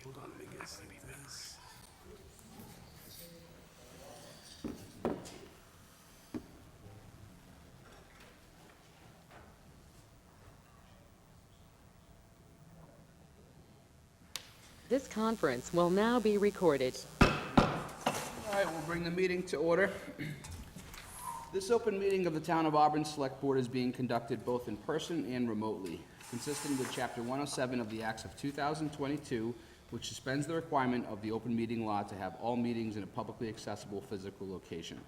Hold on, let me get this. This conference will now be recorded. All right, we'll bring the meeting to order. This open meeting of the Town of Auburn Select Board is being conducted both in person and remotely, consistent with Chapter 107 of the Acts of 2022, which suspends the requirement of the open meeting law to have all meetings in a publicly accessible physical location.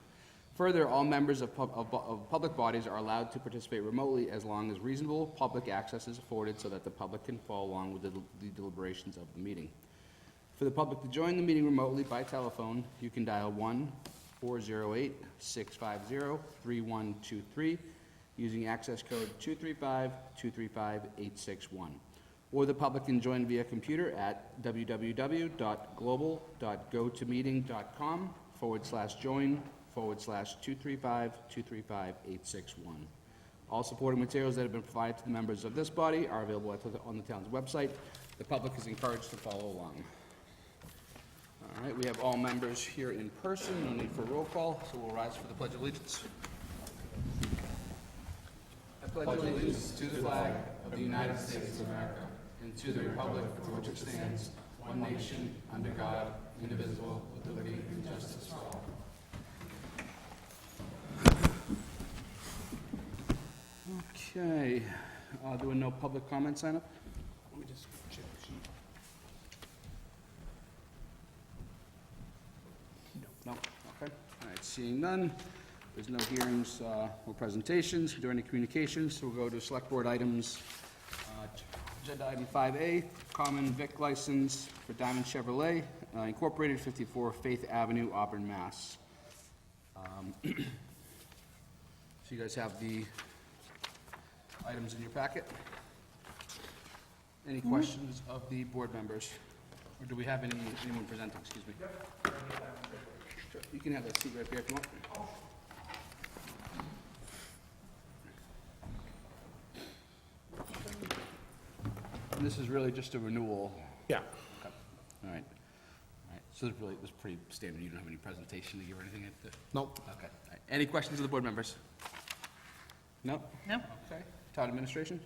Further, all members of public bodies are allowed to participate remotely as long as reasonable public access is afforded so that the public can follow along with the deliberations of the meeting. For the public to join the meeting remotely by telephone, you can dial 1-408-650-3123 using access code 235-235-861. Or the public can join via computer at www.global.gotomeeting.com/join/235-235-861. All supporting materials that have been provided to the members of this body are available on the town's website. The public is encouraged to follow along. All right, we have all members here in person, no need for roll call, so we'll rise for the Pledge of Allegiance. I pledge allegiance to the flag of the United States of America and to the republic for which it stands, one nation, under God, indivisible, with liberty and justice for all. Okay, there were no public comment sign up? Let me just check the sheet. No, okay. All right, seeing none, there's no hearings or presentations, during any communications, so we'll go to select board items. Agenda item 5A, common vic license for Diamond Chevrolet, Incorporated, 54 Faith Avenue, Auburn, Mass. So you guys have the items in your packet. Any questions of the board members? Or do we have anyone presenting, excuse me? Sure, you can have that seat right there if you want. And this is really just a renewal? Yeah. Okay. All right. All right, so it was pretty standard, you don't have any presentation to give or anything at the? Nope. Okay. All right. Any questions of the board members? No? No. Okay. Town administration?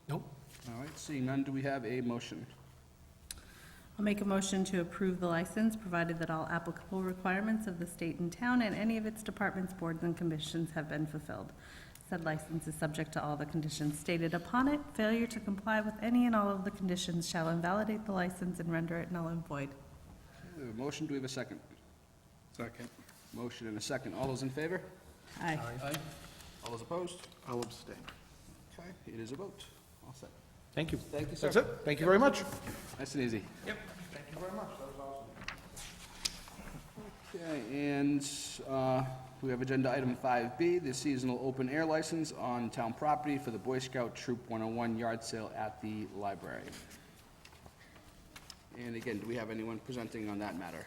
Nope. All right, seeing none, do we have a motion? I'll make a motion to approve the license, provided that all applicable requirements of the state and town and any of its departments, boards, and commissions have been fulfilled. Said license is subject to all the conditions stated upon it. Failure to comply with any and all of the conditions shall invalidate the license and render it null and void. We have a motion, do we have a second? Second. Motion and a second, all those in favor? Aye. Aye. All those opposed? I'll abstain. Okay, it is a vote. All set. Thank you. Thank you, sir. That's it. Thank you very much. Nice and easy. Yep. Thank you very much. That was awesome. Okay, and we have agenda item 5B, the seasonal open air license on town property for the Boy Scout Troop 101 yard sale at the library. And again, do we have anyone presenting on that matter?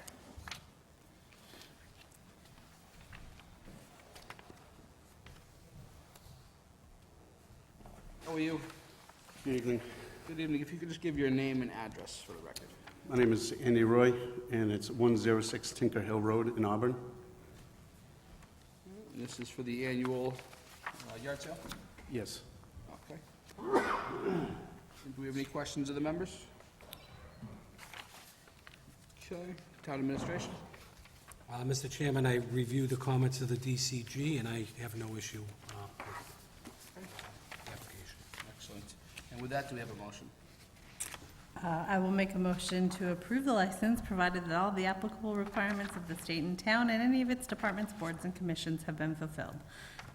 How are you? Good evening. Good evening. If you could just give your name and address for the record. My name is Andy Roy, and it's 106 Tinker Hill Road in Auburn. And this is for the annual yard sale? Yes. Okay. And do we have any questions of the members? Okay. Town administration? Mr. Chairman, I reviewed the comments of the DCG, and I have no issue with the application. Excellent. And with that, do we have a motion? I will make a motion to approve the license, provided that all the applicable requirements of the state and town and any of its departments, boards, and commissions have been fulfilled.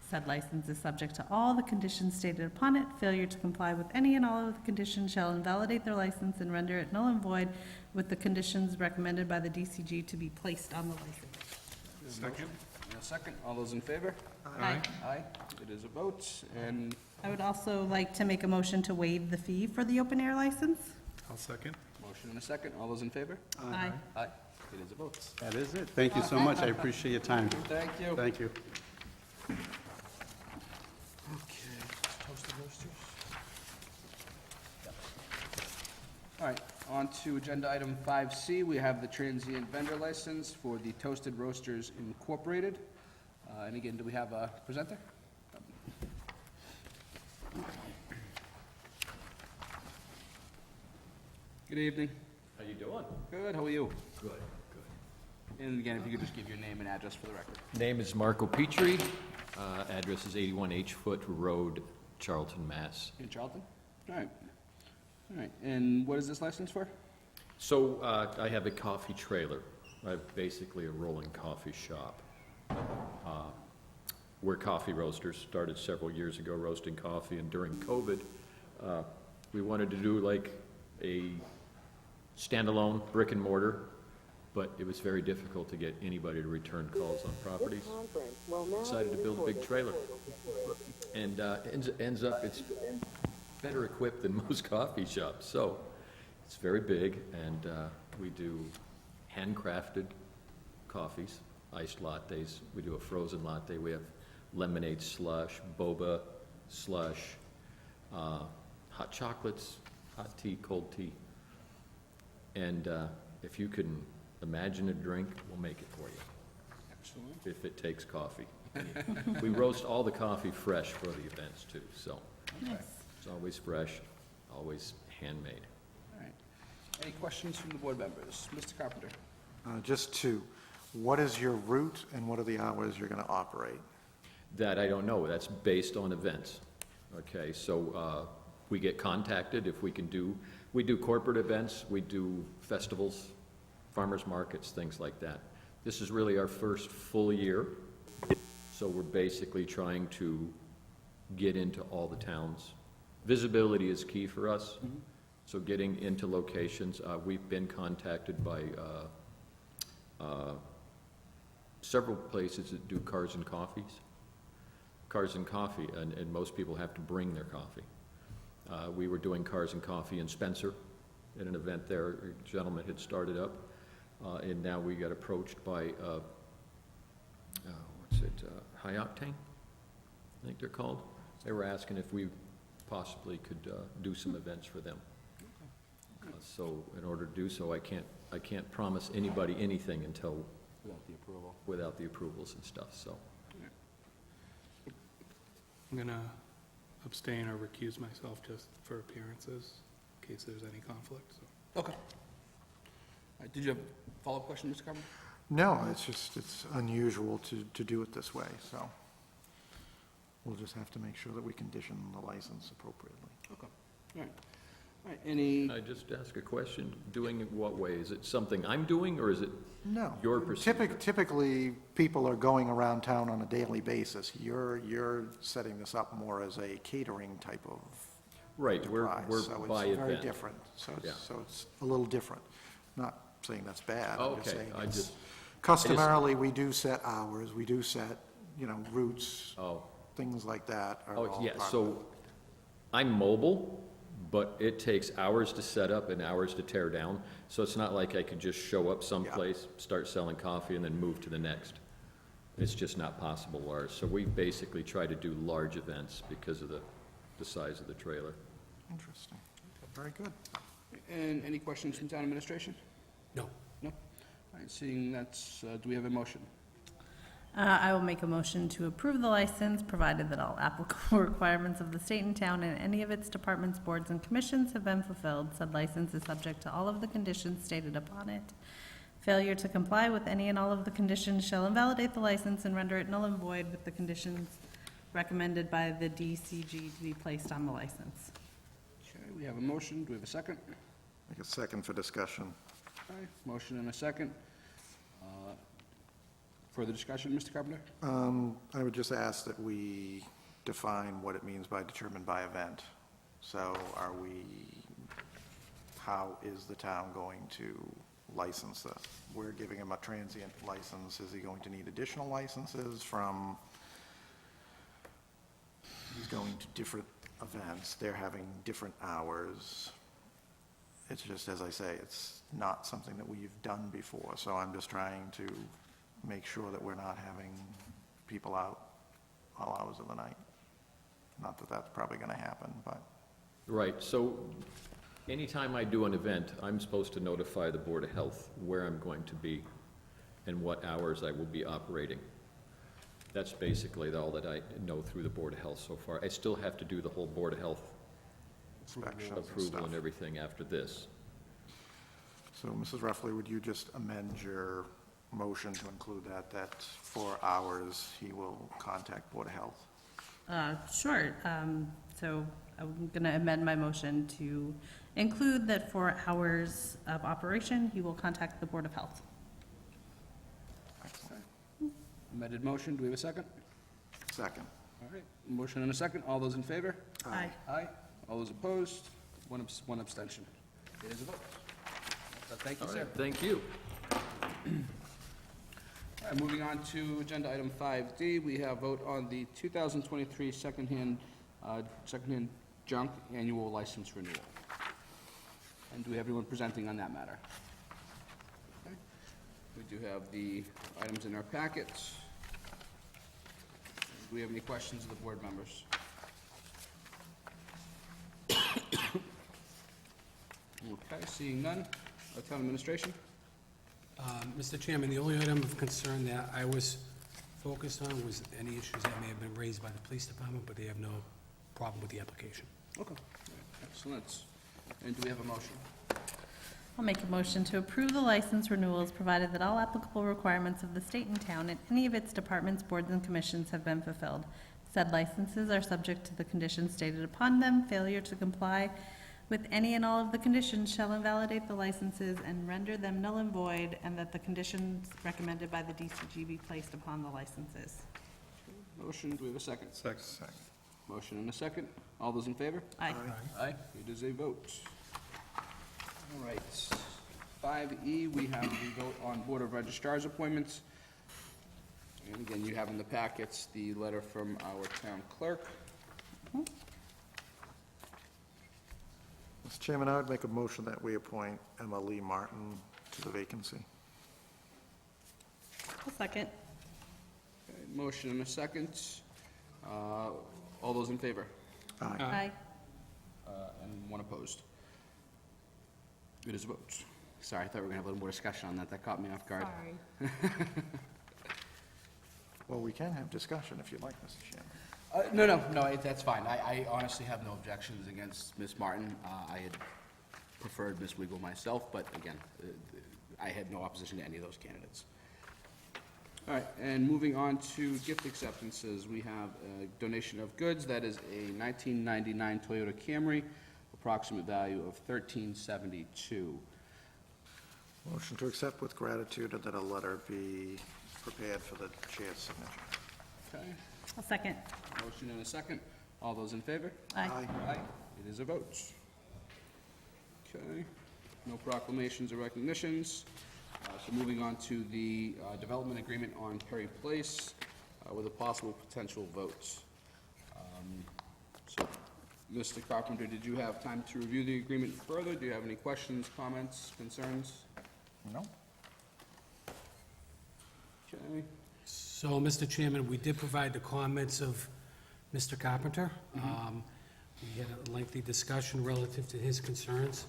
Said license is subject to all the conditions stated upon it. Failure to comply with any and all of the conditions shall invalidate their license and render it null and void, with the conditions recommended by the DCG to be placed on the license. Second. And a second. All those in favor? Aye. Aye. It is a vote. And I would also like to make a motion to waive the fee for the open air license. I'll second. motion and a second. All those in favor? Aye. Aye. It is a vote. That is it. Thank you so much. I appreciate your time. Thank you. Thank you. Okay. Toast the roasters. All right. On to agenda item 5C, we have the transient vendor license for the Toasted Roasters Incorporated. And again, do we have a presenter? Good evening. How you doing? Good, how are you? Good, good. And again, if you could just give your name and address for the record. Name is Marco Petrie. Address is 81 H-Foot Road, Charlton, Mass. In Charlton? All right. All right, and what is this license for? So, I have a coffee trailer. I'm basically a rolling coffee shop. We're coffee roasters, started several years ago roasting coffee, and during COVID, we wanted to do like a standalone brick and mortar, but it was very difficult to get anybody to return calls on properties. Decided to build a big trailer. And ends up, it's better equipped than most coffee shops. So it's very big, and we do handcrafted coffees, iced lattes. We do a frozen latte. We have lemonade slush, boba slush, hot chocolates, hot tea, cold tea. And if you can imagine a drink, we'll make it for you, Excellent. if it takes coffee. We roast all the coffee fresh for the events too, so Nice. it's always fresh, always handmade. All right. Any questions from the board members? Mr. Carpenter? Just two. What is your route and what are the hours you're going to operate? That I don't know, that's based on events. Okay, so we get contacted if we can do, we do corporate events, we do festivals, farmers markets, things like that. This is really our first full year, so we're basically trying to get into all the towns. Visibility is key for us, so getting into locations. We've been contacted by several places that do cars and coffees. Cars and coffee, and most people have to bring their coffee. We were doing cars and coffee in Spencer at an event there. A gentleman had started up, and now we got approached by, High Octane, I think they're called. They were asking if we possibly could do some events for them. So in order to do so, I can't promise anybody anything until, Without the approval. without the approvals and stuff, so. I'm going to abstain or recuse myself just for appearances, in case there's any conflict, so. Okay. All right, did you have a follow-up question, Mr. Carpenter? No, it's unusual to do it this way, so we'll just have to make sure that we condition the license appropriately. Okay. All right. All right, any, I just ask a question, doing it what way? Is it something I'm doing, or is it No. your procedure? Typically, people are going around town on a daily basis. You're setting this up more as a catering type of Right, we're enterprise, so by it's very event. different. So Yeah. it's a little different. Not saying that's bad. I'm just Okay, saying I it's- just- Customarily, we do set hours, we do set, routes, Oh, things like that are oh, all yeah, part of so I'm mobile, but it takes hours to set up and hours to tear down. So it's not like I could just show up someplace, start selling coffee, and then move to the next. It's just not possible, Lars. So we basically try to do large events because of the size of the trailer. Interesting. Very good. and any questions from town administration? No. No? All right, seeing that's, do we have a motion? I will make a motion to approve the license, provided that all applicable requirements of the state and town and any of its departments, boards, and commissions have been fulfilled. Said license is subject to all of the conditions stated upon it. Failure to comply with any and all of the conditions shall invalidate the license and render it null and void, with the conditions recommended by the DCG to be placed on the license. Okay, we have a motion. Do we have a second? Make a second for discussion. Okay, motion and a second. Further discussion, Mr. Carpenter? I would just ask that we define what it means by determined by event. So how is the town going to license this? We're giving him a transient license. Is he going to need additional licenses from, he's going to different events, they're having different hours. It's just, as I say, it's not something that we've done before, so I'm just trying to make sure that we're not having people out all hours of the night. Not that that's probably gonna happen, but, Right, so Anytime I do an event, I'm supposed to notify the Board of Health where I'm going to be and what hours I will be operating. That's basically all that I know through the Board of Health so far. I still have to do the whole Board of Health Inspections and approval stuff. and everything after this. So, Mrs. Ruffley, would you just amend your motion to include that for hours, he will contact Board of Health? Sure. So I'm going to amend my motion to include that for hours of operation, he will contact the Board of Health. Excellent. Amended motion, do we have a second? Second. All right, motion and a second, all those in favor? Aye. Aye. All those opposed? One abstention. It is a vote. Thank you, All sir. right, thank you. All right, moving on to agenda item 5D, we have vote on the 2023 secondhand junk annual license renewal. And do we have anyone presenting on that matter? Okay. We do have the items in our packets. Do we have any questions of the board members? Okay, seeing none. Town administration? Mr. Chairman, the only item of concern that I was focused on was any issues that may have been raised by the police department, but they have no problem with the application. Okay, excellent. And do we have a motion? I'll make a motion to approve the license renewals, provided that all applicable requirements of the state and town and any of its departments, boards, and commissions have been fulfilled. Said licenses are subject to the conditions stated upon them. Failure to comply with any and all of the conditions shall invalidate the licenses and render them null and void, and that the conditions recommended by the DCG be placed upon the licenses. Motion, do we have a second? Second. Motion and a second. All those in favor? Aye. Aye. It is a vote. All right. 5E, we have the vote on Board of Registrars appointments. And again, you have in the packets the letter from our town clerk. Mr. Chairman, I would make a motion that we appoint Emma Lee Martin to the vacancy. I'll second. Okay, motion and a second. All those in favor? Aye. Aye. And one opposed. It is a vote. Sorry, I thought we were gonna have a little more discussion on that. That caught me off guard. Well, we can have discussion if you'd like, Mr. Chairman. No, that's fine. I honestly have no objections against Ms. Martin. I had preferred Ms. Weigel myself, but again, I had no opposition to any of those candidates. All right, and moving on to gift acceptances, we have a donation of goods. That is a 1999 Toyota Camry, approximate value of $1372. Motion to accept with gratitude and that a letter be prepared for the chair's signature. Okay, I'll second. motion and a second. All those in favor? Aye. Aye. It is a vote. Okay, no proclamations or recognitions. So moving on to the development agreement on Perry Place with a possible potential vote. So, Mr. Carpenter, did you have time to review the agreement further? Do you have any questions, comments, concerns? No? Okay, So, Mr. Chairman, we did provide the comments of Mr. Carpenter. We had a lengthy discussion relative to his concerns.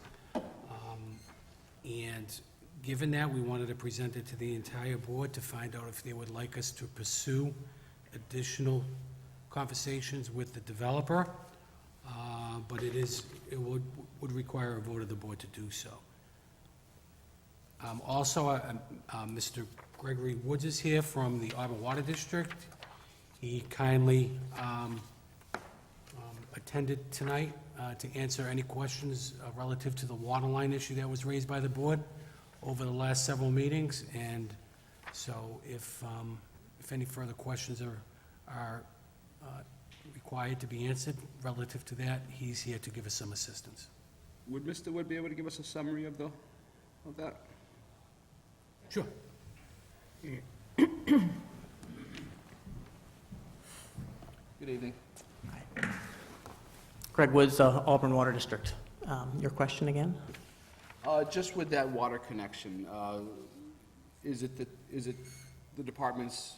And given that, we wanted to present it to the entire board to find out if they would like us to pursue additional conversations with the developer. But it would require a vote of the board to do so. Also, Mr. Gregory Woods is here from the Auburn Water District. He kindly attended tonight to answer any questions relative to the water line issue that was raised by the board over the last several meetings. And so if any further questions are required to be answered relative to that, he's here to give us some assistance. would Mr. Wood be able to give us a summary of that? Sure. Good evening. Greg Woods, Auburn Water District. Your question again? Just with that water connection, is it the department's,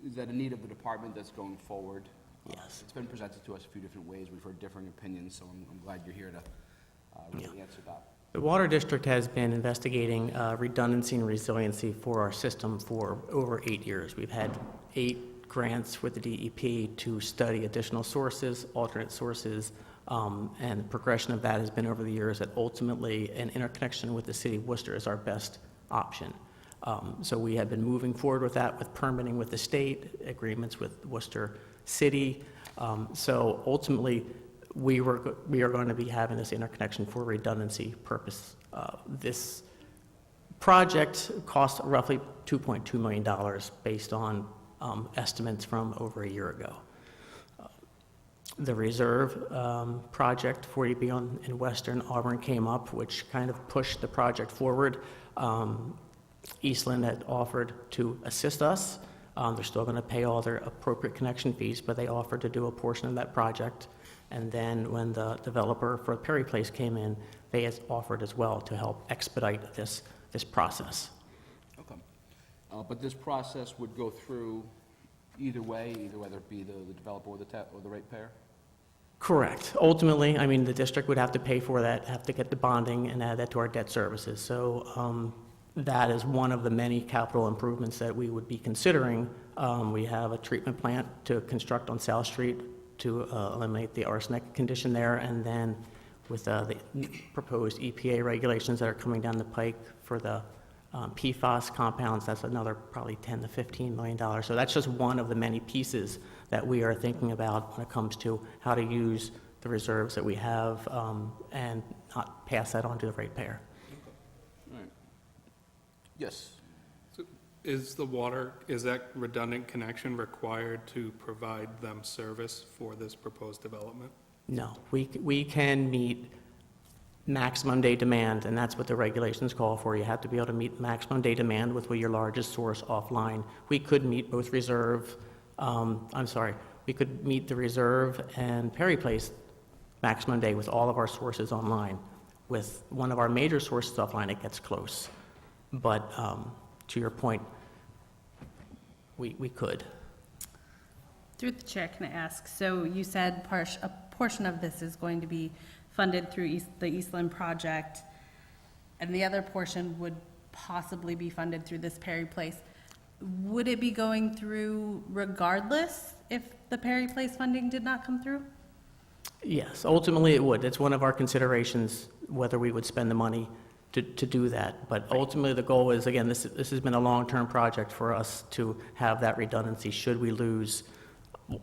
is that a need of the department that's going forward? Yes. It's been presented to us a few different ways. We've heard differing opinions, so I'm glad you're here to Will Yeah. you answer that? The Water District has been investigating redundancy and resiliency for our system for over 8 years. We've had 8 grants with the DEP to study additional sources, alternate sources, and the progression of that has been over the years that ultimately an interconnection with the city of Worcester is our best option. So we have been moving forward with that, with permitting with the state, agreements with Worcester City. So ultimately, we are going to be having this interconnection for redundancy purpose. This project cost roughly $2.2 million based on estimates from over a year ago. The reserve project, 40B in Western Auburn, came up, which kind of pushed the project forward. Eastland had offered to assist us. They're still going to pay all their appropriate connection fees, but they offered to do a portion of that project. And then when the developer for Perry Place came in, they has offered as well to help expedite this process. Okay. But this process would go through either way, either whether it be the developer or the ratepayer? Correct. Ultimately, I mean, the district would have to pay for that, have to get the bonding and add that to our debt services. So that is one of the many capital improvements that we would be considering. We have a treatment plant to construct on South Street to eliminate the arsenic condition there, and then with the proposed EPA regulations that are coming down the pike for the PFAS compounds, that's another probably $10 to $15 million. So that's just one of the many pieces that we are thinking about when it comes to how to use the reserves that we have and not pass that on to the ratepayer. All right. Yes. So is that redundant connection required to provide them service for this proposed development? No, we can meet maximum day demand, and that's what the regulations call for. You have to be able to meet maximum day demand with your largest source offline. We could meet both reserve, we could meet the reserve and Perry Place maximum day with all of our sources online. With one of our major sources offline, it gets close. But to your point, we could. Through the chair, can I ask, so you said a portion of this is going to be funded through the Eastland project, and the other portion would possibly be funded through this Perry Place. Would it be going through regardless if the Perry Place funding did not come through? Yes, ultimately it would. It's one of our considerations, whether we would spend the money to do that. But ultimately, the goal is, again, this has been a long-term project for us to have that redundancy should we lose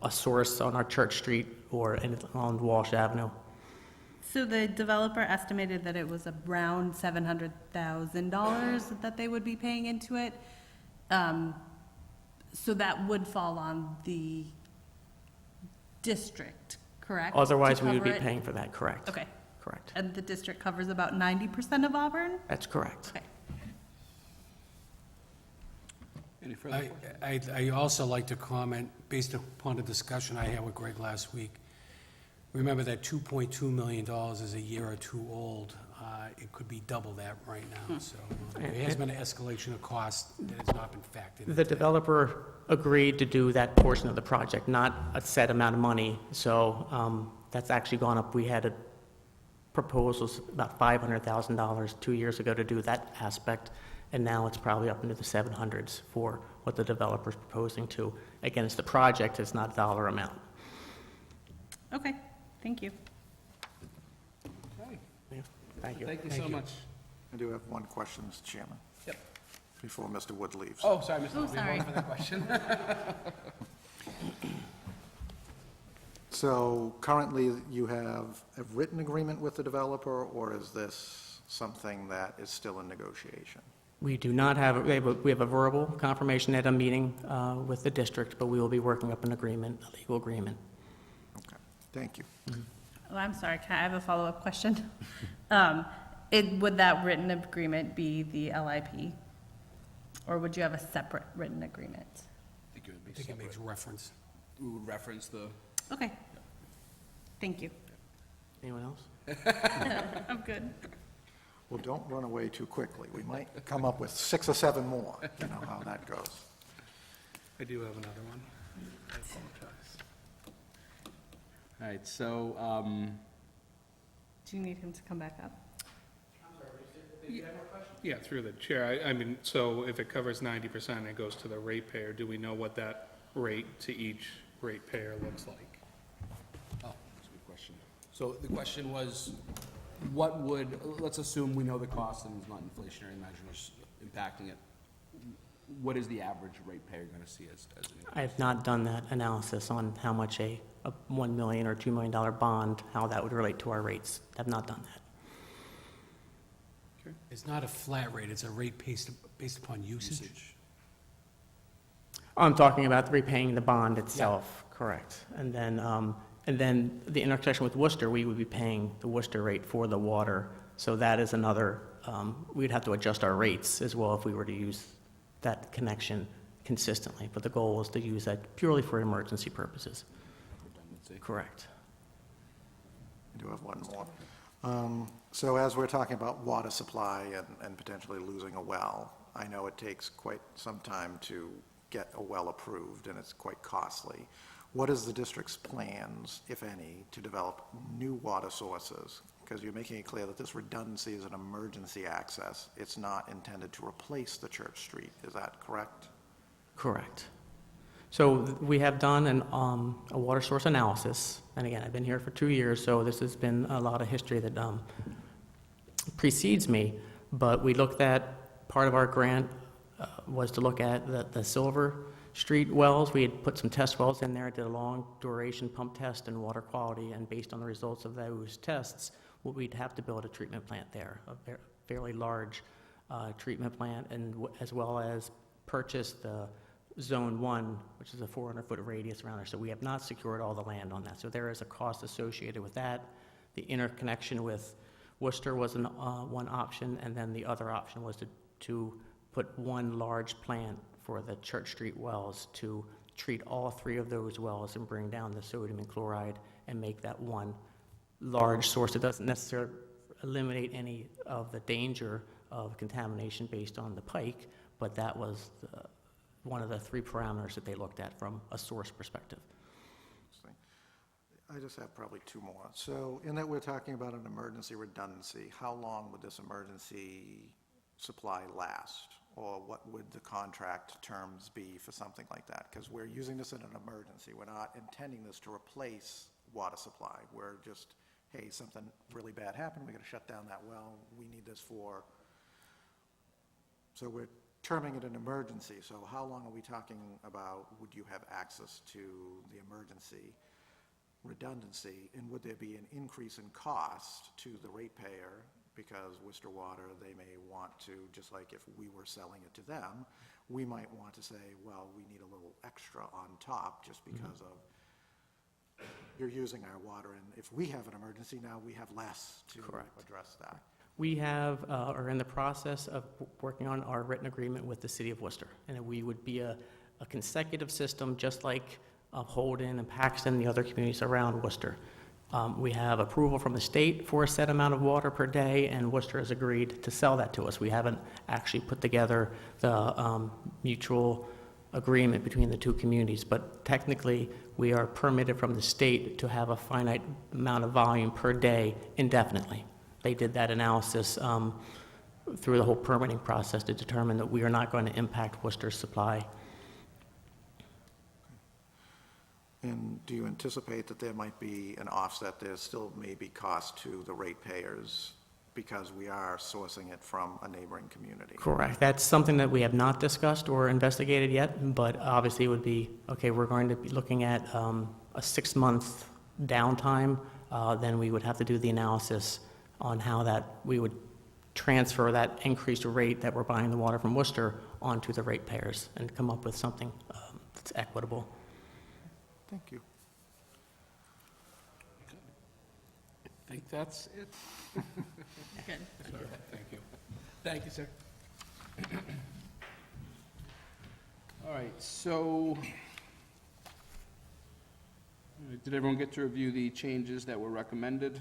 a source on our Church Street or on Walsh Avenue. So the developer estimated that it was around $700,000 that they would be paying into it. So that would fall on the district, correct? Otherwise, To we would be cover it? paying for that, correct? Okay. Correct. And the district covers about 90% of Auburn? That's correct. Okay. Any further? I also like to comment, based upon the discussion I had with Greg last week, remember that $2.2 million is a year or two old. It could be double that right now, so there has been an escalation of cost that has not been factored into The that. developer agreed to do that portion of the project, not a set amount of money, so that's actually gone up. We had proposals about $500,000 2 years ago to do that aspect, and now it's probably up into the 700s for what the developer's proposing to. Again, it's the project, it's not a dollar amount. Okay, thank you. Okay. Yeah, thank you. Thank you so much. I do have one question, Mr. Chairman, Yep. before Mr. Wood leaves. Oh, sorry, Mr. Oh, Levy, sorry. hold on for that question. So currently, you have a written agreement with the developer, or is this something that is still in negotiation? We do not have, we have a verbal confirmation at a meeting with the district, but we will be working up an agreement, a legal agreement. Okay, thank you. Oh, I'm sorry, can I have a follow-up question? Would that written agreement be the LIP? Or would you have a separate written agreement? I think it would be I think it separate. makes reference. We would reference the, Okay. Thank you. Anyone else? I'm good. Well, don't run away too quickly. We might come up with 6 or 7 more, you know how that goes. I do have another one. I apologize. all right, so, Do you need him to come back up? Yeah, through the chair. I mean, so if it covers 90% and it goes to the ratepayer, do we know what that rate to each ratepayer looks like? Oh, that's a good question. So the question was, what would, let's assume we know the cost and there's not inflationary measures impacting it. What is the average ratepayer going to see as an increase? I have not done that analysis on how much a $1 million or $2 million bond, how that would relate to our rates. I've not done that. It's not a flat rate, it's a rate based upon usage. I'm talking about repaying the bond itself, correct. And then the intersection with Worcester, we would be paying the Worcester rate for the water. So that is another, we'd have to adjust our rates as well if we were to use that connection consistently. But the goal is to use that purely for emergency purposes. Redundancy. Correct. I do have one more. So as we're talking about water supply and potentially losing a well, I know it takes quite some time to get a well approved, and it's quite costly. What is the district's plans, if any, to develop new water sources? Because you're making it clear that this redundancy is an emergency access. It's not intended to replace the Church Street. Is that correct? Correct. So we have done a water source analysis, and again, I've been here for 2 years, so this has been a lot of history that precedes me, but we looked at, part of our grant was to look at the Silver Street wells. We had put some test wells in there, did a long duration pump test and water quality, and based on the results of those tests, we'd have to build a treatment plant there, a fairly large treatment plant, and as well as purchase the Zone 1, which is a 400-foot radius around there. So we have not secured all the land on that. So there is a cost associated with that. The interconnection with Worcester was one option, and then the other option was to put one large plant for the Church Street wells to treat all 3 of those wells and bring down the sodium and chloride and make that one large source. It doesn't necessarily eliminate any of the danger of contamination based on the pike, but that was one of the 3 parameters that they looked at from a source perspective. I just have probably 2 more. So in that we're talking about an emergency redundancy, how long would this emergency supply last? Or what would the contract terms be for something like that? Because we're using this in an emergency. We're not intending this to replace water supply. We're just, hey, something really bad happened, we gotta shut down that well, we need this for, so we're terming it an emergency. So how long are we talking about would you have access to the emergency redundancy? And would there be an increase in cost to the ratepayer? Because Worcester Water, they may want to, just like if we were selling it to them, we might want to say, well, we need a little extra on top just because of you're using our water, and if we have an emergency now, we have less to address that. We are in the process of working on our written agreement with the City of Worcester, and we would be a consecutive system, just like Holden and Paxton and the other communities around Worcester. We have approval from the state for a set amount of water per day, and Worcester has agreed to sell that to us. We haven't actually put together the mutual agreement between the 2 communities, but technically we are permitted from the state to have a finite amount of volume per day indefinitely. They did that analysis through the whole permitting process to determine that we are not going to impact Worcester's supply. And do you anticipate that there might be an offset? There still may be cost to the ratepayers because we are sourcing it from a neighboring community. Correct. That's something that we have not discussed or investigated yet, but obviously it would be, okay, we're going to be looking at a 6-month downtime, then we would have to do the analysis on how that we would transfer that increased rate that we're buying the water from Worcester onto the ratepayers and come up with something that's equitable. Thank you. I think that's it. Good. Thank you. Thank you, sir. All right, so, did everyone get to review the changes that were recommended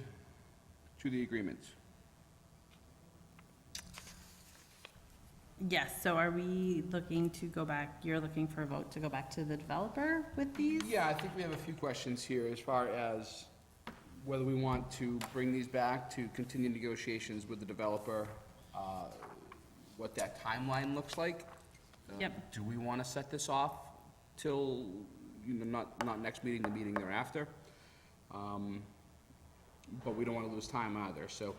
to the agreement? Yes, so are we looking to go back, you're looking for a vote to go back to the developer with these? Yeah, I think we have a few questions here as far as whether we want to bring these back to continue negotiations with the developer, what that timeline looks like. Yep. Do we want to set this off till, not next meeting, the meeting thereafter? But we don't want to lose time either, so.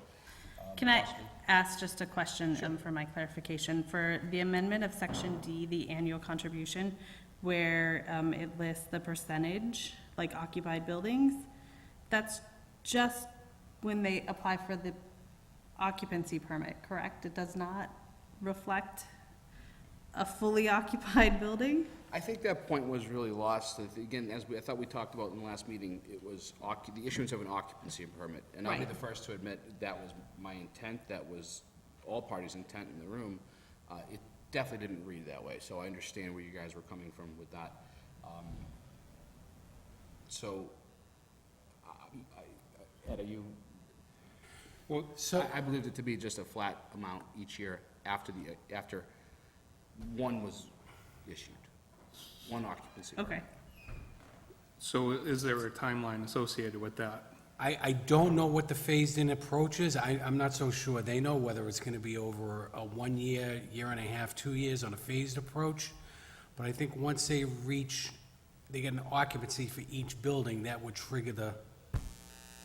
Can I ask just a question for my clarification? For the amendment of section D, the annual contribution, where it lists the percentage, like occupied buildings, that's just when they apply for the occupancy permit, correct? It does not reflect a fully occupied building? I think that point was really lost. Again, I thought we talked about in the last meeting, it was the issuance of an occupancy permit. And I'll be Right. the first to admit that was my intent, that was all parties' intent in the room. It definitely didn't read that way, so I understand where you guys were coming from with that. Ed, are you? Well, I believed it to be just a flat amount each year after one was issued, one occupancy. Okay. so is there a timeline associated with that? I don't know what the phased-in approach is. I'm not so sure. They know whether it's gonna be over a 1 year, year and a half, 2 years on a phased approach. But I think once they get an occupancy for each building, that would trigger the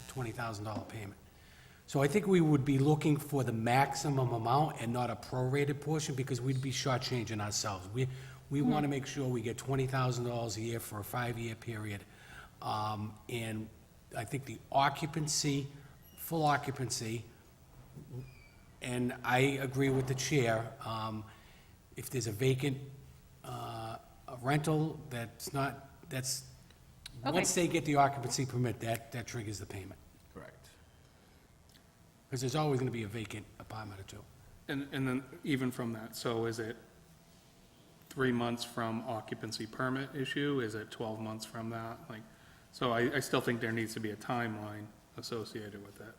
$20,000 payment. So I think we would be looking for the maximum amount and not a prorated portion, because we'd be shortchanging ourselves. We wanna make sure we get $20,000 a year for a 5-year period. And I think the occupancy, full occupancy, and I agree with the chair, if there's a vacant, a rental, once they get the occupancy permit, that triggers the payment. Correct. Because there's always gonna be a vacant apartment or two. And then even from that, so is it 3 months from occupancy permit issue? Is it 12 months from that? Like, so I still think there needs to be a timeline associated with that.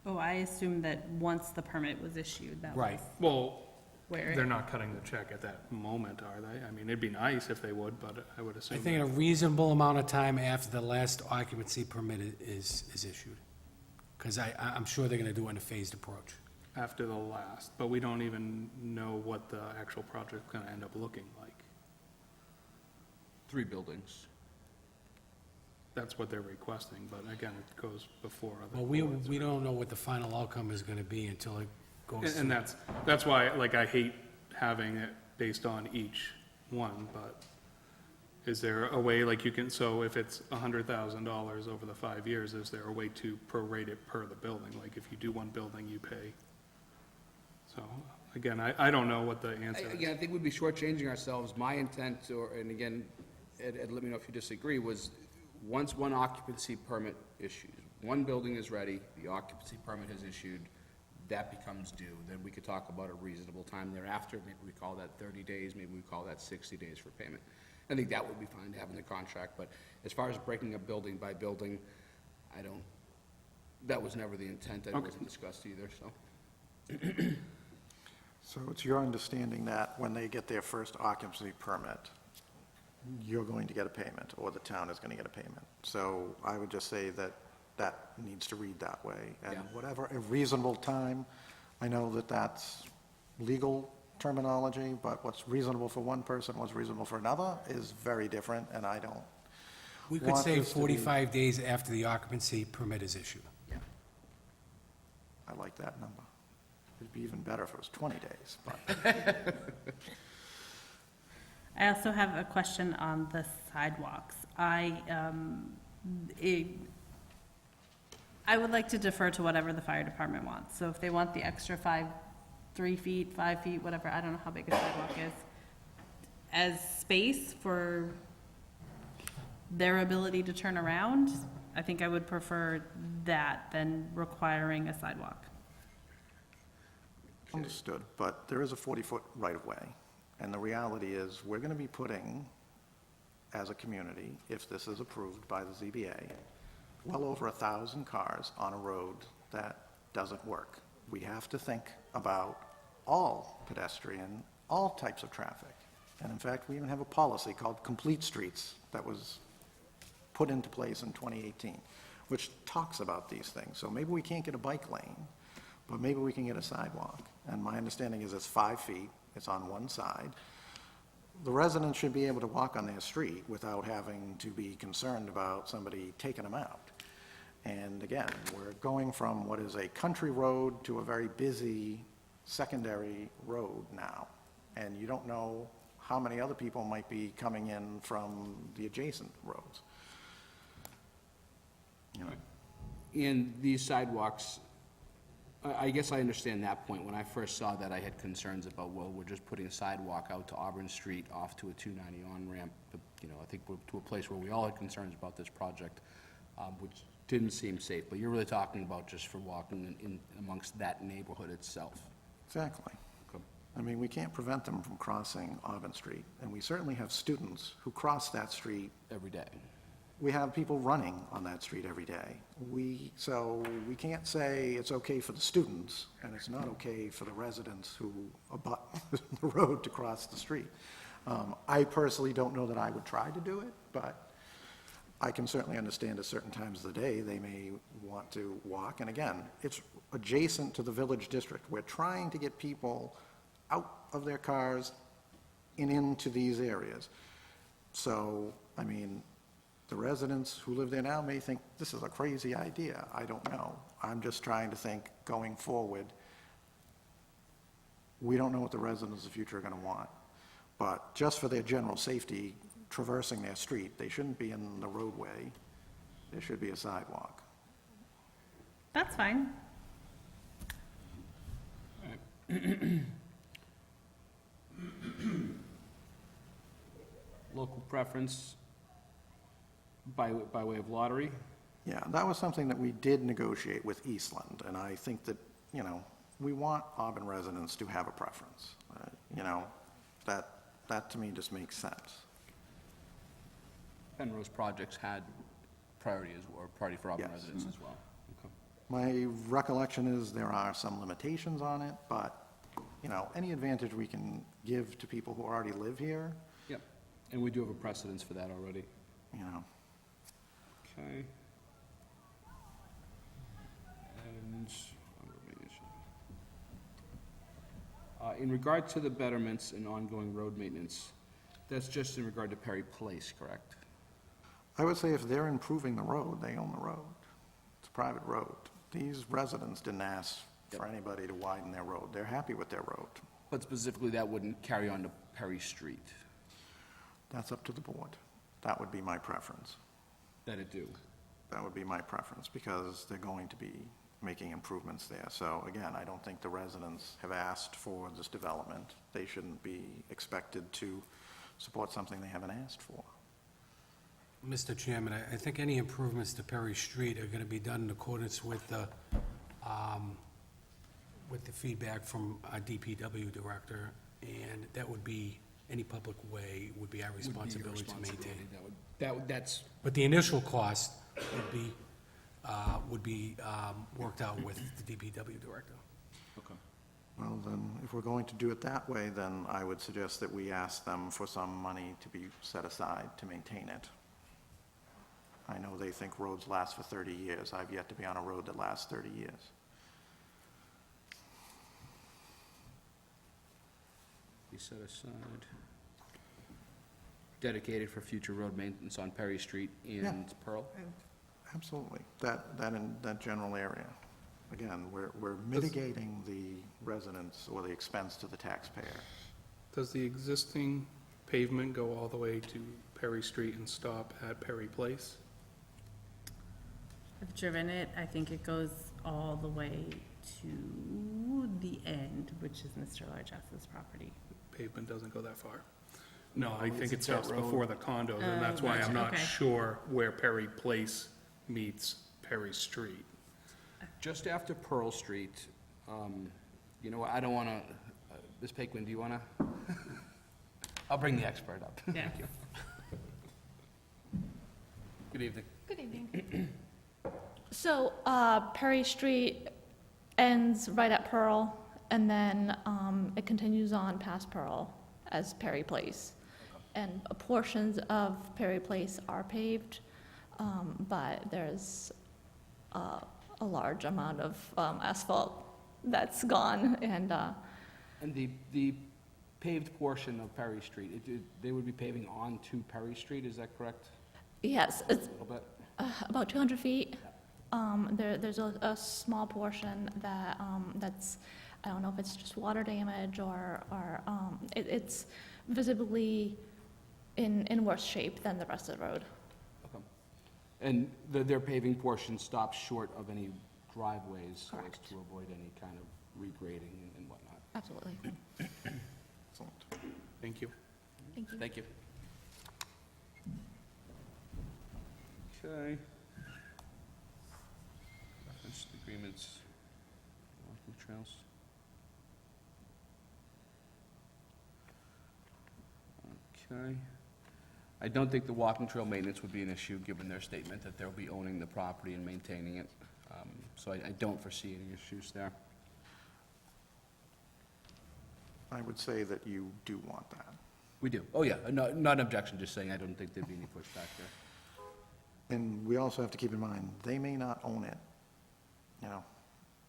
Oh, I assumed that once the permit was issued, that was Right. Well, where they're it, not cutting the check at that moment, are they? I mean, it'd be nice if they would, but I would I assume. think a reasonable amount of time after the last occupancy permit is issued. Because I'm sure they're gonna do it in a phased approach. After the last, but we don't even know what the actual project's gonna end up looking like. 3 buildings. That's what they're requesting, but again, it goes before other Well, boards. we don't know what the final outcome is gonna be until it goes And through. that's why, like, I hate having it based on each one, but is there a way, like, you can, so if it's $100,000 over the 5 years, is there a way to prorate it per the building? Like, if you do one building, you pay. So, again, I don't know what the answer is. Again, I think we'd be shortchanging ourselves. My intent, and again, Ed, let me know if you disagree, was once one occupancy permit issues, one building is ready, the occupancy permit is issued, that becomes due. Then we could talk about a reasonable time thereafter. Maybe we call that 30 days, maybe we call that 60 days for payment. I think that would be fine to have in the contract, but as far as breaking up building by building, that was never the intent. That wasn't discussed either, so. So it's your understanding that when they get their first occupancy permit, you're going to get a payment, or the town is going to get a payment. So I would just say that that needs to read that way. And Yeah. whatever a reasonable time, I know that that's legal terminology, but what's reasonable for one person, what's reasonable for another is very different, and I don't. We could want say this to be- 45 days after the occupancy permit is issued. I like that number. It'd be even better if it was 20 days, but. I also have a question on the sidewalks. I would like to defer to whatever the fire department wants. So if they want the extra 3 feet, 5 feet, whatever, I don't know how big a sidewalk is, as space for their ability to turn around, I think I would prefer that than requiring a sidewalk. Understood, but there is a 40-foot right-of-way, and the reality is, we're going to be putting, as a community, if this is approved by the ZBA, well over 1,000 cars on a road that doesn't work. We have to think about all pedestrian, all types of traffic. And in fact, we even have a policy called Complete Streets that was put into place in 2018. which talks about these things. So maybe we can't get a bike lane, but maybe we can get a sidewalk. And my understanding is it's 5 feet, it's on one side. The residents should be able to walk on their street without having to be concerned about somebody taking them out. And again, we're going from what is a country road to a very busy secondary road now. And you don't know how many other people might be coming in from the adjacent roads. You know, And these sidewalks, I guess I understand that point. When I first saw that, I had concerns about, well, we're just putting a sidewalk out to Auburn Street off to a 290 on-ramp. But, you know, I think we're to a place where we all had concerns about this project, which didn't seem safe. But you're really talking about just for walking in amongst that neighborhood itself. exactly. Okay. I mean, we can't prevent them from crossing Auburn Street, and we certainly have students who cross that street. Every day. We have people running on that street every day. So we can't say it's okay for the students, and it's not okay for the residents who abut the road to cross the street. I personally don't know that I would try to do it, but I can certainly understand at certain times of the day, they may want to walk. And again, it's adjacent to the village district. We're trying to get people out of their cars and into these areas. So, I mean, the residents who live there now may think this is a crazy idea. I don't know. I'm just trying to think going forward. We don't know what the residents of the future are going to want. But just for their general safety, traversing their street, they shouldn't be in the roadway. There should be a sidewalk. That's fine. Local preference by way of lottery. Yeah, that was something that we did negotiate with Eastland, and I think that, you know, we want Auburn residents to have a preference. You know, that to me just makes sense. Penrose projects had priority or priority for Auburn Yes. residents as well. Okay. My recollection is there are some limitations on it, but, you know, any advantage we can give to people who already live here, Yep, and we do have a precedence for that already. you know. Okay. And, in regard to the betterments and ongoing road maintenance, that's just in regard to Perry Place, correct? I would say if they're improving the road, they own the road. It's a private road. These residents didn't ask for anybody to widen their road. They're happy with their road. But specifically, that wouldn't carry on to Perry Street, That's up to the board. That would be my preference. that it do. That would be my preference, because they're going to be making improvements there. So again, I don't think the residents have asked for this development. They shouldn't be expected to support something they haven't asked for. Mr. Chairman, I think any improvements to Perry Street are going to be done in accordance with the feedback from our DPW director, and that would be, any public way would be our Would be your responsibility to maintain. responsibility. That's, But the initial cost would be worked out with the DPW director. okay. Well, then, if we're going to do it that way, then I would suggest that we ask them for some money to be set aside to maintain it. I know they think roads last for 30 years. I've yet to be on a road that lasts 30 years. Be set aside. Dedicated for future road maintenance on Perry Street and Pearl? Absolutely. That general area. Again, we're mitigating the residents or the expense to the taxpayer. Does the existing pavement go all the way to Perry Street and stop at Perry Place? I've driven it. I think it goes all the way to the end, which is Mr. Largess's property. Pavement doesn't go that far. No, I it's think a it stops dirt road. before the condos, and that's why gotcha, I'm not okay. sure where Perry Place meets Perry Street. Just after Pearl Street, you know what, I don't want to, Ms. Paquin, do you want to? I'll bring the expert up. Yeah. Good evening. Good evening. So, Perry Street ends right at Pearl, and then it continues on past Pearl as Perry Place. And portions of Perry Place are paved, but there's a large amount of asphalt that's gone, and And the paved portion of Perry Street, they would be paving onto Perry Street, is that correct? yes, A it's little bit? about 200 feet. There's a small portion that, that's, I don't know if it's just water damage or it's visibly in worse shape than the rest of the road. Okay. And their paving portion stops short of any driveways, so as Correct. to avoid any kind of regrading and whatnot. Absolutely. Excellent. Thank you. Thank you. Thank you. Okay. Reference agreements, walking trails. Okay. I don't think the walking trail maintenance would be an issue, given their statement that they'll be owning the property and maintaining it. So I don't foresee any issues there. I would say that you do want that. We do. Oh, yeah, no, not an objection, just saying I don't think there'd be any pushback there. And we also have to keep in mind, they may not own it, you know,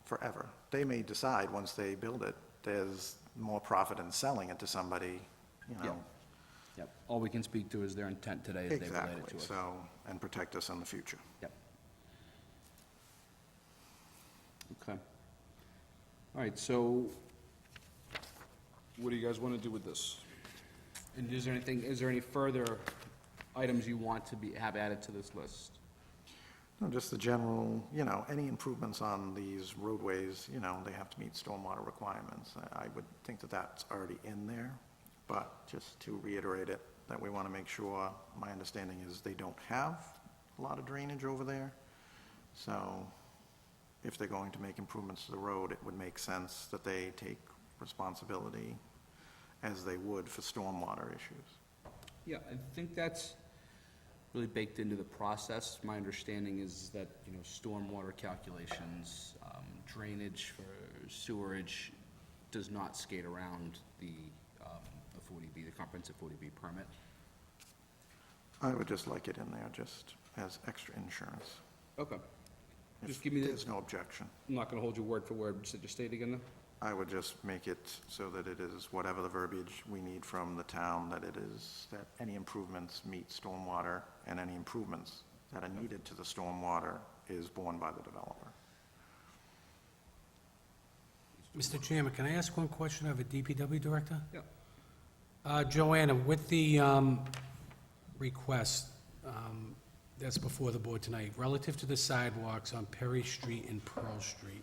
forever. They may decide, once they build it, there's more profit in selling it to somebody, you Yeah. know. Yep, all we can speak to is their intent today as they relate it to Exactly, us. so, and protect us in the future. Yep. Okay. All right, so what do you guys want to do with this? And is there any further items you want to have added to this list? No, just the general, you know, any improvements on these roadways, you know, they have to meet stormwater requirements. I would think that that's already in there, but just to reiterate it, that we want to make sure, my understanding is they don't have a lot of drainage over there. So if they're going to make improvements to the road, it would make sense that they take responsibility as they would for stormwater issues. Yeah, I think that's really baked into the process. My understanding is that, you know, stormwater calculations, drainage for sewerage does not skate around the 40B, the comprehensive 40B permit. I would just like it in there, just as extra insurance. Okay. If Just give me the- There's no objection. I'm not gonna hold you word for word, just state again though? I would just make it so that it is whatever the verbiage we need from the town, that it is, that any improvements meet stormwater, and any improvements that are needed to the stormwater is borne by the developer. Mr. Chairman, can I ask one question of a DPW director? Yeah. Joanna, with the request that's before the board tonight, relative to the sidewalks on Perry Street and Pearl Street,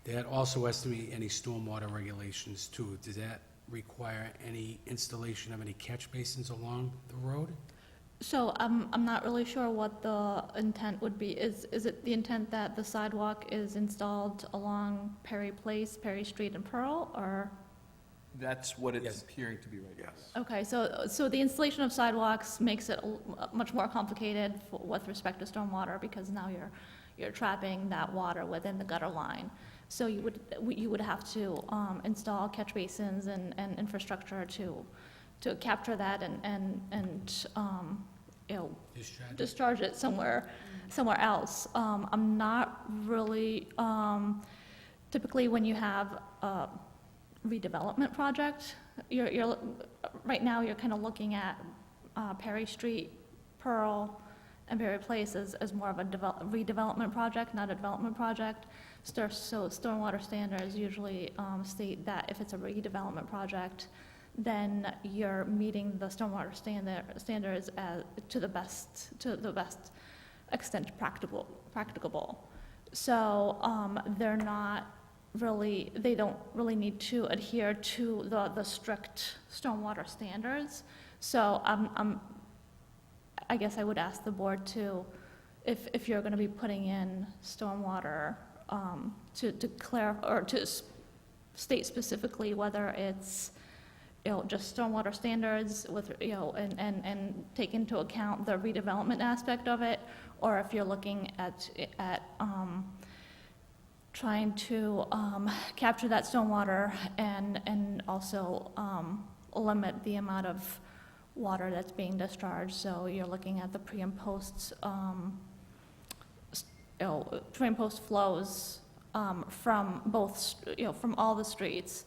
that also has to meet any stormwater regulations too. Does that require any installation of any catch basins along the road? So I'm not really sure what the intent would be. Is it the intent that the sidewalk is installed along Perry Place, Perry Street and Pearl, or? That's what it's Yes. appearing to be right now. Yes. Okay, so the installation of sidewalks makes it much more complicated with respect to stormwater, because now you're trapping that water within the gutter line. So you would have to install catch basins and infrastructure to capture that and you know, Discharge? discharge it somewhere else. I'm not really, typically when you have a redevelopment project, right now you're kind of looking at Perry Street, Pearl, and Perry Place as more of a redevelopment project, not a development project. So stormwater standards usually state that if it's a redevelopment project, then you're meeting the stormwater standards to the best extent practicable. So they're not really, they don't really need to adhere to the strict stormwater standards. So I guess I would ask the board to, if you're gonna be putting in stormwater, to clarify, or to state specifically whether it's, you know, just stormwater standards with, you know, and take into account the redevelopment aspect of it, or if you're looking at trying to capture that stormwater and also limit the amount of water that's being discharged. So you're looking at the pre and post drain post flows from both, from all the streets,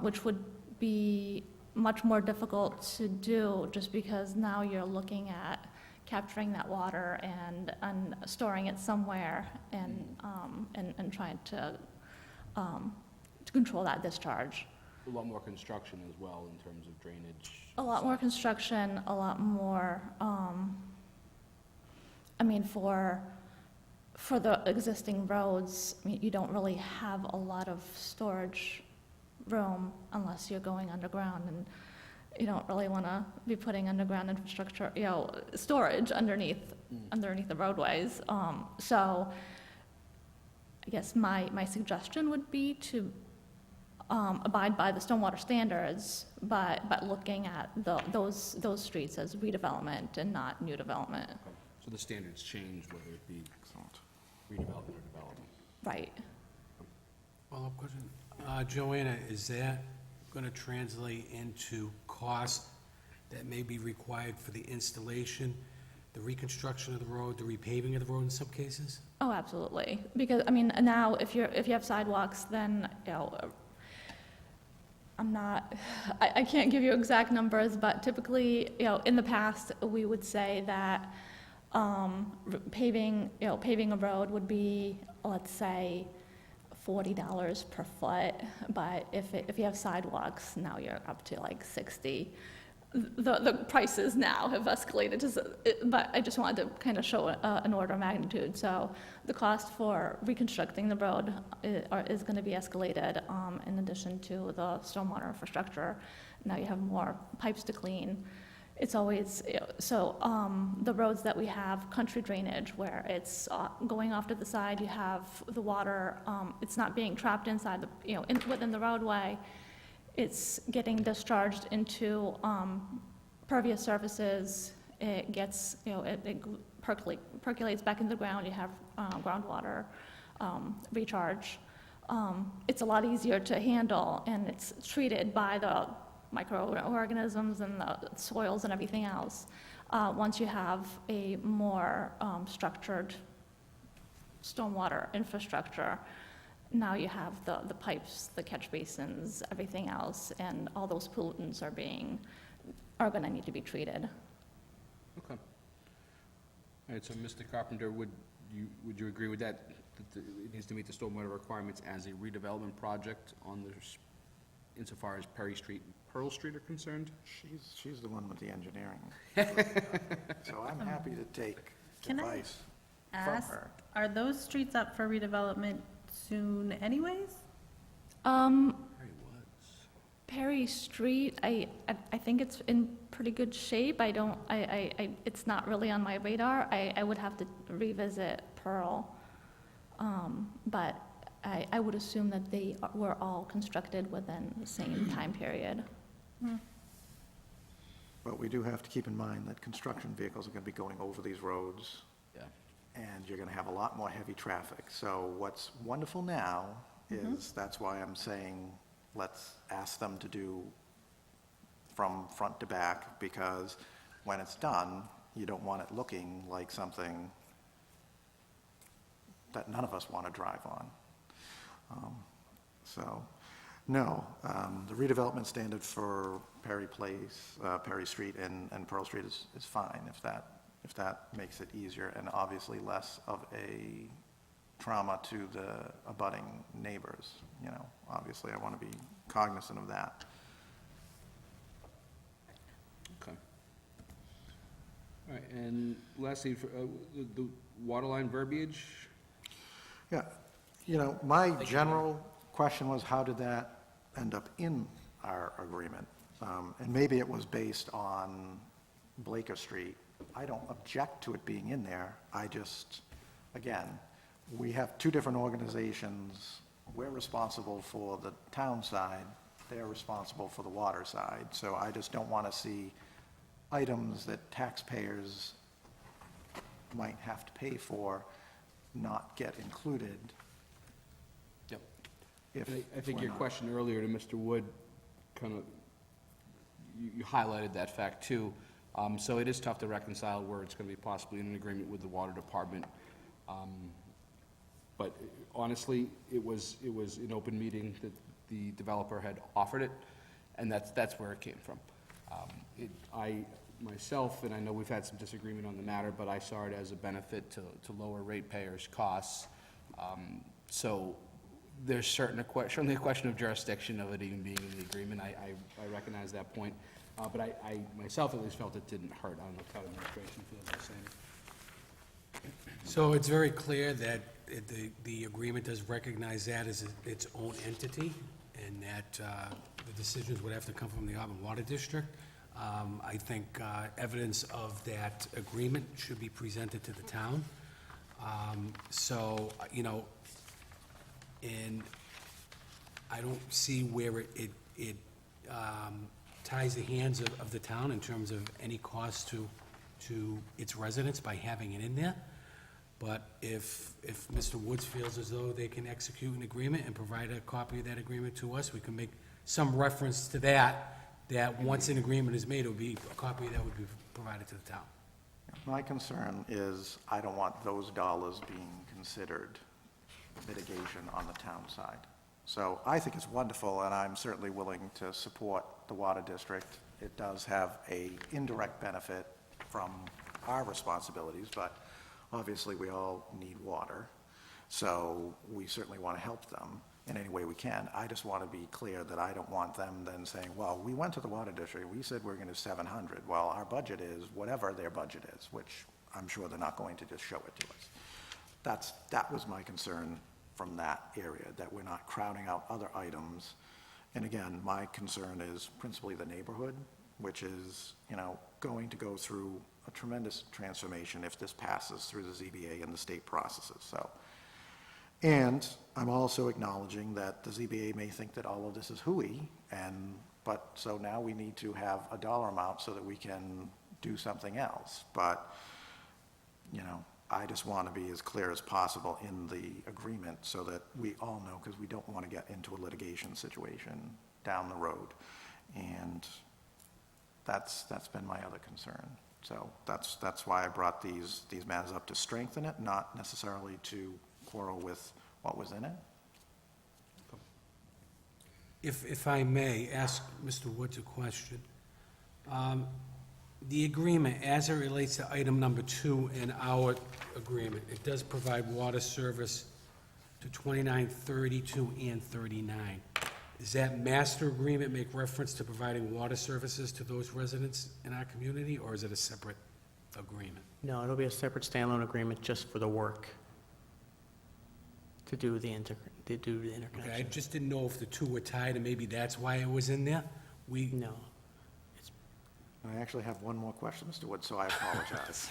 which would be much more difficult to do just because now you're looking at capturing that water and storing it somewhere and trying to control that discharge. A lot more construction as well in terms of drainage. A lot more construction, a lot more, I mean, for the existing roads, I mean, you don't really have a lot of storage room unless you're going underground, and you don't really want to be putting underground infrastructure, storage underneath the roadways. So I guess my suggestion would be to abide by the stormwater standards, but looking at those streets as redevelopment and not new development. So the standards change whether it be Excellent. redevelopment or development. Right. Follow-up question. Joanna, is that going to translate into cost that may be required for the installation, the reconstruction of the road, the repaving of the road in some cases? Oh, absolutely. Because, I mean, now if you have sidewalks, then, I can't give you exact numbers, but typically, in the past, we would say that paving a road would be, let's say, $40 per foot, but if you have sidewalks, now you're up to like 60. The prices now have escalated, but I just wanted to kind of show an order of magnitude. So the cost for reconstructing the road is going to be escalated in addition to the stormwater infrastructure. Now you have more pipes to clean. It's always, the roads that we have, country drainage, where it's going off to the side, you have the water, it's not being trapped inside within the roadway. It's getting discharged into pervious surfaces. It gets, it percolates back into the ground. You have groundwater recharge. It's a lot easier to handle, and it's treated by the microorganisms and the soils and everything else. Once you have a more structured stormwater infrastructure, now you have the pipes, the catch basins, everything else, and all those pollutants are going to need to be treated. Okay. All right, so Mr. Carpenter, would you agree with that? That it needs to meet the stormwater requirements as a redevelopment project insofar as Perry Street and Pearl Street are concerned? She's the one with the engineering. So I'm happy to take Can I advice from Ask, her. are those streets up for redevelopment soon anyways? Perry Street, I think it's in pretty good shape. It's not really on my radar. I would have to revisit Pearl. But I would assume that they were all constructed within the same time period. But we do have to keep in mind that construction vehicles are going to be going over these roads, Yeah. and you're going to have a lot more heavy traffic. So what's wonderful now is, that's why I'm saying, let's ask them to do from front to back, because when it's done, you don't want it looking like something that none of us want to drive on. So, no, the redevelopment standard for Perry Place, Perry Street and Pearl Street is fine, if that makes it easier, and obviously less of a trauma to the abutting neighbors. Obviously I want to be cognizant of that. Okay. All right, and lastly, for the waterline verbiage? Yeah, my general question was, how did that end up in our agreement? And maybe it was based on Blaker Street. I don't object to it being in there. I just, again, we have two different organizations. We're responsible for the town side. They're responsible for the water side. So I just don't want to see items that taxpayers might have to pay for not get included. Yep. If I think we're your not. question earlier to Mr. Wood kind of, you highlighted that fact too. So it is tough to reconcile where it's going to be possibly in an agreement with the water department But honestly, it was an open meeting that the developer had offered it, and that's where it came from. I myself, and I know we've had some disagreement on the matter, but I saw it as a benefit to lower ratepayers' costs. So there's certainly a question of jurisdiction of it even being in the agreement. I recognize that point, but I myself at least felt it didn't hurt. I don't know if town administration feels the same. So it's very clear that the agreement does recognize that as its own entity, and that the decisions would have to come from the Auburn Water District. I think evidence of that agreement should be presented to the town. So, you know, and I don't see where it ties the hands of the town in terms of any cost to its residents by having it in there. But if Mr. Woods feels as though they can execute an agreement and provide a copy of that agreement to us, we can make some reference to that once an agreement is made, it would be a copy that would be provided to the town. My concern is I don't want those dollars being considered mitigation on the town side. So I think it's wonderful, and I'm certainly willing to support the water district. It does have a indirect benefit from our responsibilities, but obviously we all need water. So we certainly want to help them in any way we can. I just want to be clear that I don't want them then saying, well, we went to the water district, we said we're going to do 700. Well, our budget is whatever their budget is, which I'm sure they're not going to just show it to us. That was my concern from that area, that we're not crowding out other items. And again, my concern is principally the neighborhood, which is, you know, going to go through a tremendous transformation if this passes through the ZBA and the state processes. So, and I'm also acknowledging that the ZBA may think that all of this is hooey, but so now we need to have a dollar amount so that we can do something else. But, you know, I just want to be as clear as possible in the agreement so that we all know, because we don't want to get into a litigation situation down the road. And that's been my other concern. So that's why I brought these matters up, to strengthen it, not necessarily to quarrel with what was in it. If I may ask Mr. Woods a question. The agreement, as it relates to item number 2 in our agreement, it does provide water service to 29, 32, and 39. Does that master agreement make reference to providing water services to those residents in our community, or is it a separate agreement? No, it'll be a separate standalone agreement just for the work to do the interconnection. Okay, I just didn't know if the two were tied, and maybe that's why it was in there. No. I actually have one more question, Mr. Wood, so I apologize.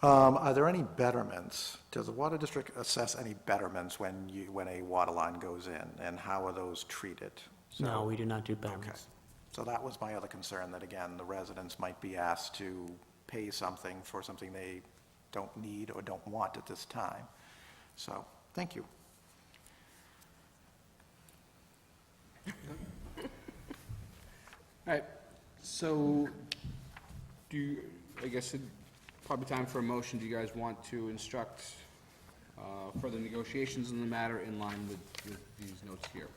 Are there any betterments? Does the water district assess any betterments when a water line goes in, and how are those treated? No, we do not do Okay. betterments. So that was my other concern, that again, the residents might be asked to pay something for something they don't need or don't want at this time. So, thank you. All right, so I guess it's probably time for a motion. Do you guys want to instruct further negotiations in the matter in line with these notes here?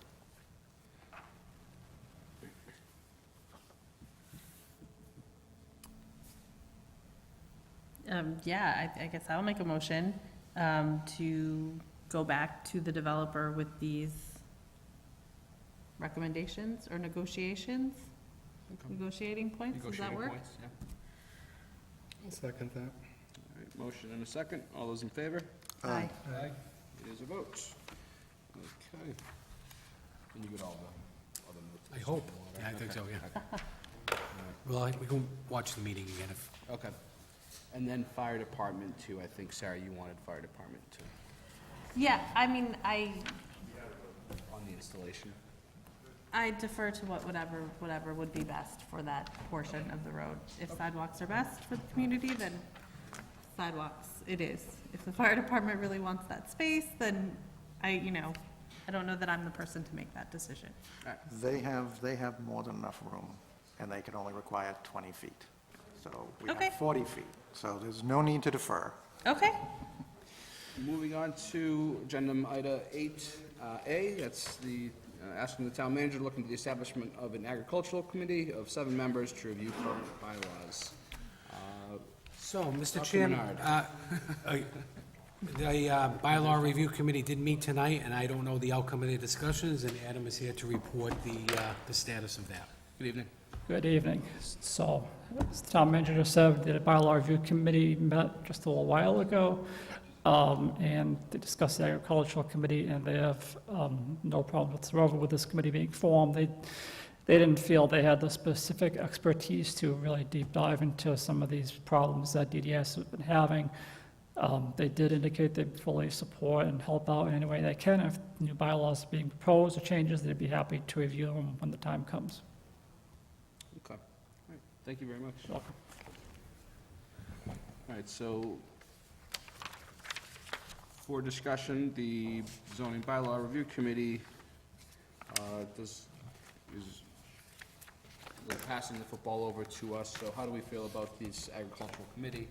Yeah, I guess I'll make a motion to go back to the developer with these recommendations or negotiations? Negotiating points, does that Negotiating work? points, yeah. I'll second that. All right, motion and a second. All those in favor? Aye. Aye. It is a vote. Okay. And you get all the other notes? I hope. Yeah, I think so, yeah. Well, we can watch the meeting again if, Okay. And then fire department too. I think, Sarah, you wanted fire department too, Yeah, I mean, on the installation. I defer to whatever would be best for that portion of the road. If sidewalks are best for the community, then sidewalks it is. If the fire department really wants that space, then I don't know that I'm the person to make that decision. They have more than enough room, and they can only require 20 feet. So we Okay. have 40 feet, so there's no need to defer. Okay. Moving on to agenda item 8A, that's the, asking the town manager to look into the establishment of an agricultural committee of 7 members to review current bylaws. So, Mr. Dr. Chairman, Menard. the bylaw review committee did meet tonight, and I don't know the outcome of their discussions, and Adam is here to report the status of that. Good evening. Good evening. So, as the town manager just said, the bylaw review committee met just a little while ago, and they discussed the agricultural committee, and they have no problem whatsoever with this committee being formed. They didn't feel they had the specific expertise to really deep dive into some of these problems that DDS has been having. They did indicate they fully support and help out in any way they can. If new bylaws are being proposed or changes, they'd be happy to review them when the time comes. Okay. All right. Thank you very much. Welcome. All right, so for discussion, the zoning bylaw review committee is they're passing the football over to us, so how do we feel about this agricultural committee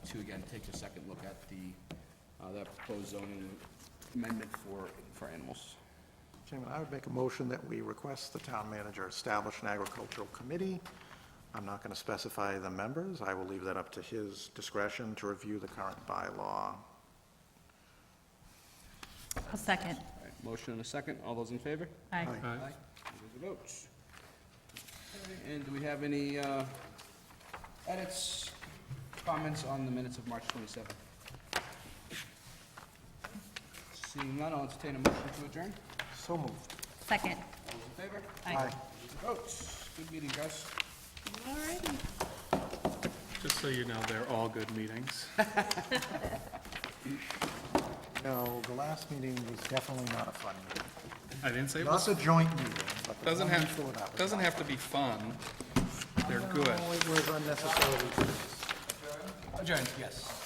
to, again, take a second look at that proposed zoning amendment for animals? Chairman, I would make a motion that we request the town manager establish an agricultural committee. I'm not going to specify the members. I will leave that up to his discretion to review the current bylaw. A second. All right, motion and a second. All those in favor? Aye. Aye. Aye. There's a vote. Okay, and do we have any edits, comments on the minutes of March 27th? Seeing none, I'll entertain a motion to adjourn. So moved. Second. All those in favor? Aye. There's a vote. Good meeting, guys. Alrighty. Just so you know, they're all good meetings. No, the last meeting was definitely not a fun meeting. I didn't say it Not was, the joint meeting, but the doesn't one have, before that was doesn't not have to be fun. They're good. fun. No, it was unnecessarily. Adjourned, yes.